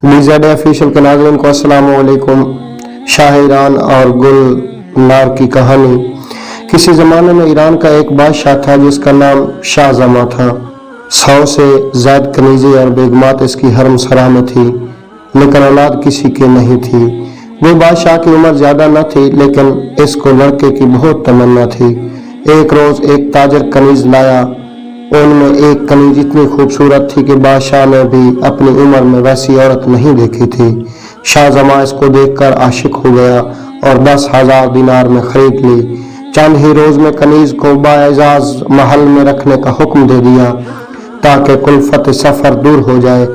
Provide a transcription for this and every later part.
DZD official के नाज़रीन को अस्सलाम वालेकुम। शाह ईरान और गुलनार की कहानी। किसी ज़माने में ईरान का एक बादशाह था जिसका नाम शाहजमा था। 100 से ज़ायद कनीज़ी और बेगमात इसकी हरम सराह में थी, लेकिन औलाद किसी के नहीं थी। वो बादशाह की उम्र ज़्यादा न थी, लेकिन इसको लड़के की बहुत तमन्ना थी। एक रोज़ एक ताजर कनीज़ लाया। उनमें एक कनीज इतनी खूबसूरत थी कि बादशाह ने भी अपनी उम्र में वैसी औरत नहीं देखी थी। शाहजमा इसको देखकर आशिक हो गया और 10,000 दिनार में खरीद ली। चंद ही रोज में कनीज को बाएजाज महल में रखने का हुक्म दे दिया ताकि कुल्फत सफर दूर हो जाए।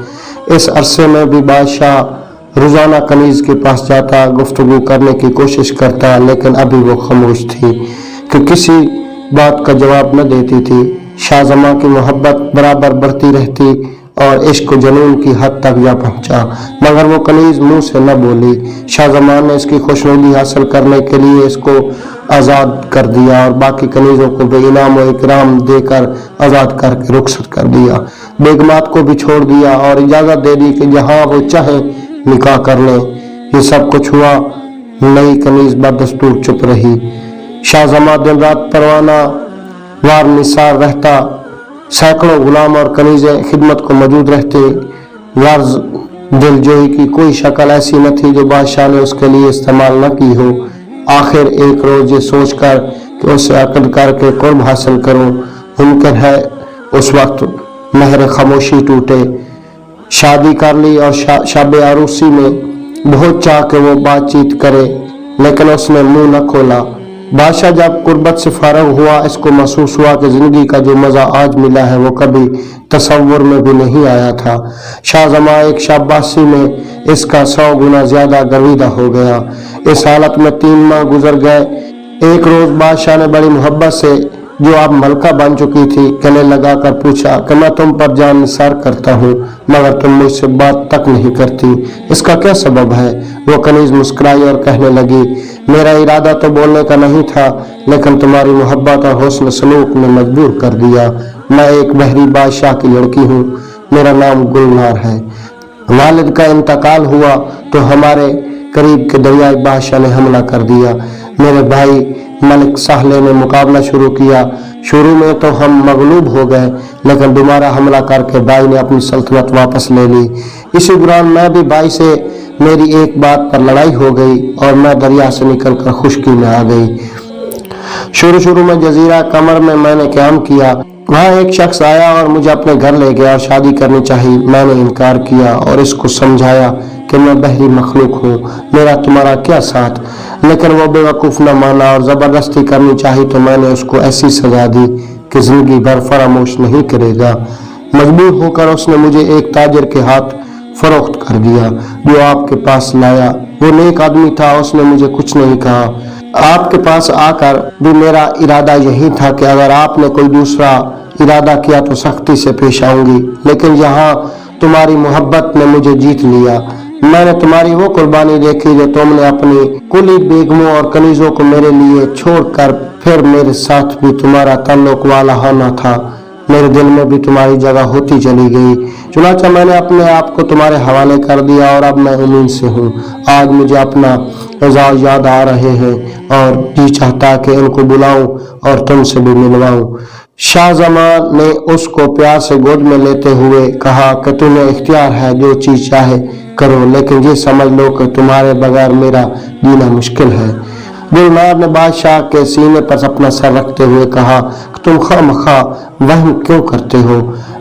इस अरसे में भी बादशाह रोजाना कनीज के पास जाता, गुफ्तगू करने की कोशिश करता, लेकिन अभी वो खामोश थी कि किसी बात का जवाब न देती थी। शाहजमा की मोहब्बत बराबर बढ़ती रहती और इश्क जुनून की हद तक जा पहुंचा, मगर वो कनीज मुंह से न बोली। शाहजमा ने इसकी खुशनुदी हासिल करने के लिए इसको आज़ाद कर दिया और बाकी कनीजों को भी इनाम व इकराम देकर आज़ाद करके रुखसत कर दिया। बेगमात को भी छोड़ दिया और इजाज़त दे दी कि जहाँ वो चाहे निकाह कर ले। ये सब कुछ हुआ, नई कनीज बदस्तूर चुप रही। शाहजमा दिन रात परवाना वार निसार रहता। सैकड़ों गुलाम और कनीजे खिदमत को मौजूद रहते। गर्ज दिलजोई की कोई शक्ल ऐसी न थी जो बादशाह ने उसके लिए इस्तेमाल न की हो। आखिर एक रोज ये सोचकर कि उसे अकद करके कुर्ब हासिल करूं मुमकिन है, उस वक्त महर खामोशी टूटे। शादी कर ली और शब अरूसी में बहुत चाह के वो बातचीत करे, लेकिन उसने मुंह न खोला। बादशाह जब कुर्बत से फारग हुआ, इसको महसूस हुआ कि जिंदगी का जो मजा आज मिला है वो कभी तसव्वुर में भी नहीं आया था। शाहजमा एक शाबाशी में इसका 100 गुना ज्यादा गर्विदा हो गया। इस हालत में 3 माह गुजर गए। एक रोज बादशाह ने बड़ी मोहब्बत से, जो अब मलका बन चुकी थी, गले लगाकर पूछा कि मैं तुम पर जान निसार करता हूँ, मगर तुम मुझसे बात तक नहीं करती, इसका क्या सबब है? वो कनीज मुस्कुराई और कहने लगी, मेरा इरादा तो बोलने का नहीं था, लेकिन तुम्हारी मोहब्बत और हुस्न सलूक ने मजबूर कर दिया। मैं एक बहरी बादशाह की लड़की हूँ, मेरा नाम गुलनार है। वालिद का इंतकाल हुआ तो हमारे करीब के दरियाई बादशाह ने हमला कर दिया। मेरे भाई मलिक साहले ने मुकाबला शुरू किया। शुरू में तो हम मगलूब हो गए, लेकिन दोबारा हमला करके भाई ने अपनी सल्तनत वापस ले ली। इसी दौरान मैं भी भाई से मेरी एक बात पर लड़ाई हो गई और मैं दरिया से निकलकर खुशकी में आ गई। शुरू में जजीरा कमर में मैंने क़याम किया। वहाँ एक शख्स आया और मुझे अपने घर ले गया और शादी करनी चाहिए। मैंने इनकार किया और इसको समझाया कि मैं बहरी मखलूक हूँ, मेरा तुम्हारा क्या साथ, लेकिन वो बेवकूफ़ न माना और ज़बरदस्ती करनी चाहिए तो मैंने उसको ऐसी सजा दी कि जिंदगी भर फरामोश नहीं करेगा। मजबूर होकर उसने मुझे एक ताजर के हाथ फरोख्त कर दिया जो आपके पास लाया। वो नेक आदमी था, उसने मुझे कुछ नहीं कहा। आपके पास आकर भी मेरा इरादा यही था कि अगर आपने कोई दूसरा इरादा किया तो सख्ती से पेश आऊंगी, लेकिन यहाँ तुम्हारी मोहब्बत ने मुझे जीत लिया। मैंने तुम्हारी वो कुर्बानी देखी जो तुमने अपनी कुली बेगमों और कनीजों को मेरे लिए छोड़कर फिर मेरे साथ भी तुम्हारा ताल्लुक वाला होना था। मेरे दिल में भी तुम्हारी जगह होती चली गई, चुनाचा मैंने अपने आप को तुम्हारे हवाले कर दिया और अब मैं उम्मीद से हूँ। आज मुझे अपना एजाज याद आ रहे हैं और जी चाहता कि इनको बुलाऊं और तुमसे भी मिलवाऊं। शाहजमा ने उसको प्यार से गोद में लेते हुए कहा कि तुम्हें इख्तियार है, जो चीज चाहे करो, लेकिन ये समझ लो कि तुम्हारे बगैर मेरा जीना मुश्किल है। गुलनार ने बादशाह के सीने पर अपना सर रखते हुए कहा, तुम खामखा वहम क्यों करते हो?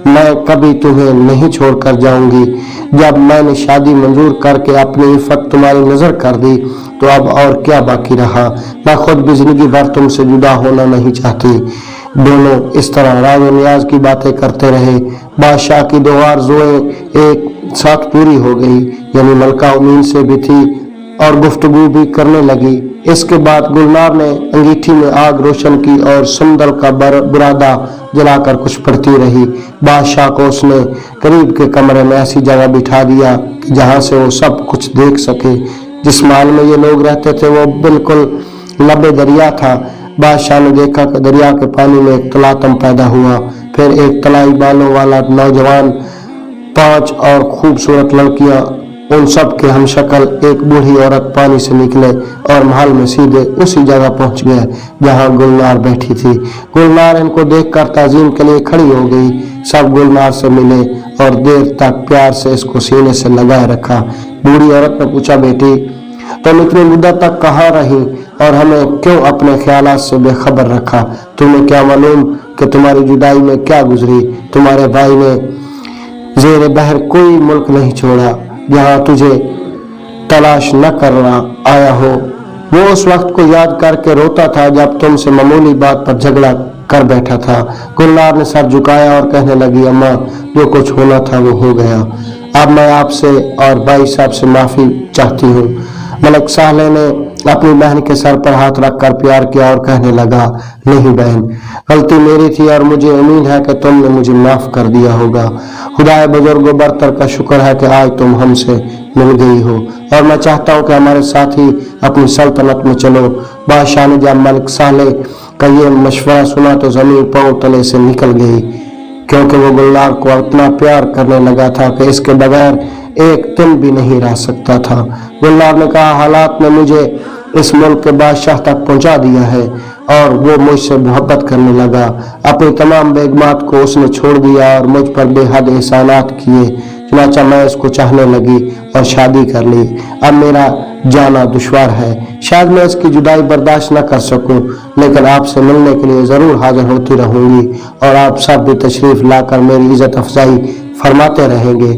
मैं कभी तुम्हें नहीं छोड़कर जाऊंगी। जब मैंने शादी मंजूर करके अपनी इफ़्फ़त तुम्हारी नजर कर दी तो अब और क्या बाकी रहा? मैं खुद भी जिंदगी भर तुमसे जुदा होना नहीं चाहती। दोनों इस तरह राज और नियाज की बातें करते रहे। बादशाह की 2 आरज़ुएं एक साथ पूरी हो गई, यानी मलका उम्मीद से भी थी और गुफ्तगू भी करने लगी। इसके बाद गुलनार ने अंगीठी में आग रोशन की और सुंदर का बुरादा जलाकर कुछ पढ़ती रही। बादशाह को उसने करीब के कमरे में ऐसी जगह बिठा दिया कि जहां से वो सब कुछ देख सके। जिस महल में ये लोग रहते थे वो बिल्कुल लबे दरिया था। बादशाह ने देखा कि दरिया के पानी में एक तलातम पैदा हुआ। फिर एक तलाई बालों वाला नौजवान 5 और खूबसूरत लड़कियां उन सब के हम शक्ल एक बूढ़ी औरत पानी से निकले और महल में सीधे उसी जगह पहुंच गए जहां गुलनार बैठी थी। गुलनार इनको देखकर ताजीम के लिए खड़ी हो गई। सब गुलनार से मिले और देर तक प्यार से इसको सीने से लगाए रखा। बूढ़ी औरत ने पूछा, बेटी तुम इतनी मुद्दत तक कहाँ रही और हमें क्यों अपने ख्यालात से बेखबर रखा? तुम्हें क्या मालूम कि तुम्हारी जुदाई में क्या गुजरी? तुम्हारे भाई ने जेर बहर कोई मुल्क नहीं छोड़ा जहां तुझे तलाश न करना आया हो। वो उस वक्त को याद करके रोता था जब तुमसे मामूली बात पर झगड़ा कर बैठा था। गुलनार ने सर झुकाया और कहने लगी, अम्मा जो कुछ होना था वो हो गया। अब मैं आपसे और भाई साहब से माफी चाहती हूँ। मलिक सालेह ने अपनी बहन के सर पर हाथ रखकर प्यार किया और कहने लगा, नहीं बहन, गलती मेरी थी और मुझे उम्मीद है कि तुमने मुझे माफ कर दिया होगा। खुदाए बुजुर्गो बरतर का शुक्र है कि आज तुम हमसे मिल गई हो और मैं चाहता हूँ कि हमारे साथ ही अपनी सल्तनत में चलो। बादशाह ने जब मलिक सालेह का ये मशवरा सुना तो जमीन पांव तले से निकल गई, क्योंकि वो गुलनार को इतना प्यार करने लगा था कि इसके बगैर एक दिन भी नहीं रह सकता था। गुलनार ने कहा, हालात ने मुझे इस मुल्क के बादशाह तक पहुंचा दिया है और वो मुझसे मोहब्बत करने लगा। अपनी तमाम बेगमात को उसने छोड़ दिया और मुझ पर बेहद एहसानात किए। चुनाचा मैं इसको चाहने लगी और शादी कर ली। अब मेरा जाना दुश्वार है, शायद मैं इसकी जुदाई बर्दाश्त न कर सकूं, लेकिन आपसे मिलने के लिए जरूर हाजिर होती रहूंगी और आप सब भी तशरीफ लाकर मेरी इज्जत अफजाई फरमाते रहेंगे।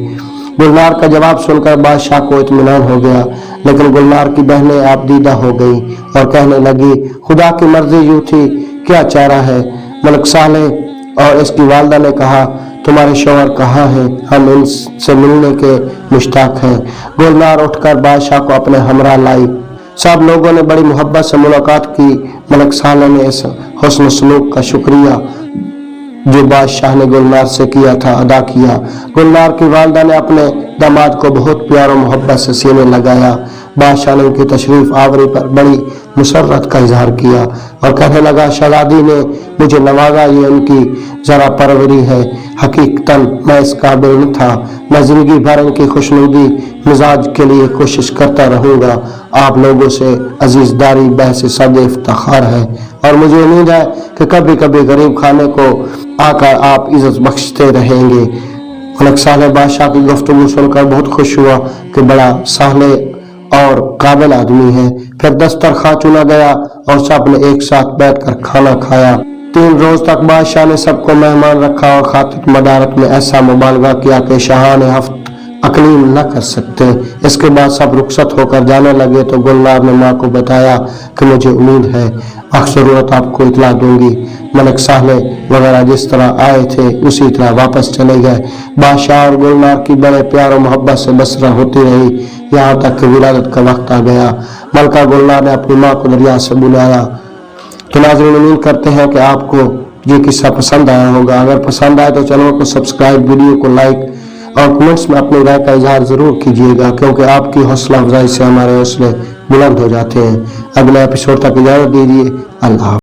गुलनार का जवाब सुनकर बादशाह को इत्मीनान हो गया, लेकिन गुलनार की बहनें आपदीदा हो गई और कहने लगी, खुदा की मर्जी यूं थी, क्या चारा है। मलिक सालेह और इसकी वालदा ने कहा, तुम्हारे शौहर कहाँ हैं? हम इनसे मिलने के मुश्ताक हैं। गुलनार उठकर बादशाह को अपने हमरा लाई। सब लोगों ने बड़ी मोहब्बत से मुलाकात की। मलिक सालेह ने इस हुस्न सलूक का शुक्रिया जो बादशाह ने गुलनार से किया था अदा किया। गुलनार की वालदा ने अपने दामाद को बहुत प्यार और मोहब्बत से सीने लगाया। बादशाह ने उनकी तशरीफ आवरी पर बड़ी मुसर्रत का इजहार किया और कहने लगा, शहजादी ने मुझे नवाजा, ये उनकी जरा परवरी है। हकीकतन मैं इस काबिल न था। मैं जिंदगी भर इनकी खुशनुदी मिजाज के लिए कोशिश करता रहूंगा। आप लोगों से अजीजदारी बहस सद इफ्तिखार है और मुझे उम्मीद है कि कभी कभी गरीब खाने को आकर आप इज्जत बख्शते रहेंगे। मलिक सालेह बादशाह की गुफ्तगू सुनकर बहुत खुश हुआ कि बड़ा सालेह और काबिल आदमी है। फिर दस्तरखान चुना गया और सब ने एक साथ बैठकर खाना खाया। 3 रोज तक बादशाह ने सबको मेहमान रखा और खातिर मदारत में ऐसा मुबालगा किया कि शाहान हफ्त अकलीम न कर सकते। इसके बाद सब रुखसत होकर जाने लगे तो गुलनार ने माँ को बताया कि मुझे उम्मीद है, जरूरत आपको इतला दूंगी। मलिक सालेह वगैरह जिस तरह आए थे उसी तरह वापस चले गए। बादशाह और गुलनार की बड़े प्यार और मोहब्बत से बसरा होती रही, यहाँ तक कि विलादत का वक्त आ गया। मलका गुलनार ने अपनी माँ को दरिया से बुलाया। तो नाज़रीन, उम्मीद करते हैं कि आपको ये किस्सा पसंद आया होगा। अगर पसंद आए तो चैनल को सब्सक्राइब, वीडियो को लाइक और कमेंट्स में अपनी राय का इजहार जरूर कीजिएगा, क्योंकि आपकी हौसला अफजाई से हमारे हौसले बुलंद हो जाते हैं। अगले एपिसोड तक इजाजत दीजिए। अल्लाह।